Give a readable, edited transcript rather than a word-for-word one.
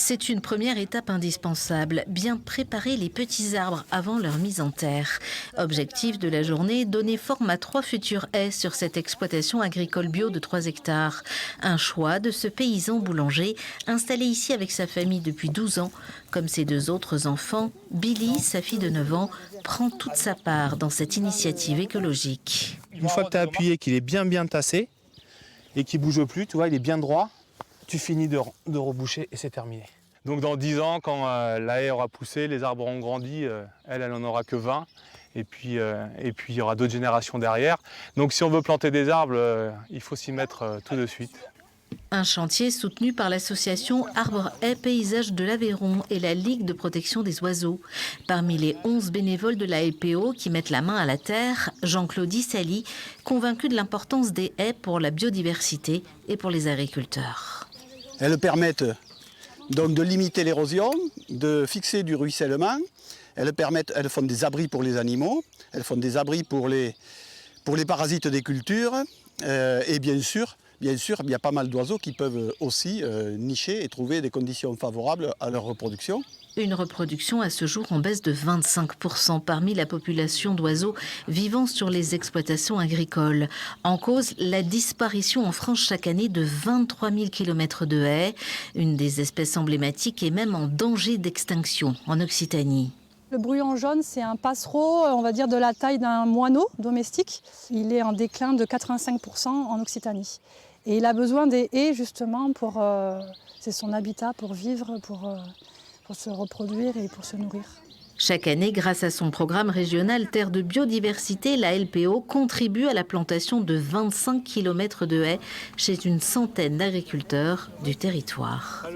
C'est une première étape indispensable, bien préparer les petits arbres avant leur mise en terre. Objectif de la journée, donner forme à 3 futures haies sur cette exploitation agricole bio de 3 hectares. Un choix de ce paysan boulanger, installé ici avec sa famille depuis 12 ans. Comme ses 2 autres enfants, Billy, sa fille de 9 ans, prend toute sa part dans cette initiative écologique. Une fois que tu as appuyé, qu'il est bien tassé et qu'il ne bouge plus, tu vois, il est bien droit, tu finis de reboucher et c'est terminé. Donc dans 10 ans, quand la haie aura poussé, les arbres auront grandi, elle en aura que 20. Et puis il y aura d'autres générations derrière. Donc si on veut planter des arbres, il faut s'y mettre tout de suite. Un chantier soutenu par l'association Arbres Haies Paysages de l'Aveyron et la Ligue de protection des oiseaux. Parmi les 11 bénévoles de la LPO qui mettent la main à la terre, Jean-Claude Issali, convaincu de l'importance des haies pour la biodiversité et pour les agriculteurs. Elles permettent donc de limiter l'érosion, de fixer du ruissellement. Elles font des abris pour les animaux, elles font des abris pour les parasites des cultures. Et bien sûr, il y a pas mal d'oiseaux qui peuvent aussi nicher et trouver des conditions favorables à leur reproduction. Une reproduction à ce jour en baisse de 25% parmi la population d'oiseaux vivant sur les exploitations agricoles. En cause, la disparition en France chaque année de 23 000 km de haies. Une des espèces emblématiques est même en danger d'extinction en Occitanie. Le bruyant jaune, c'est un passereau, on va dire de la taille d'un moineau domestique. Il est en déclin de 85% en Occitanie. Et il a besoin des haies justement c'est son habitat pour vivre, pour se reproduire et pour se nourrir. Chaque année, grâce à son programme régional Terre de biodiversité, la LPO contribue à la plantation de 25 km de haies chez une centaine d'agriculteurs du territoire.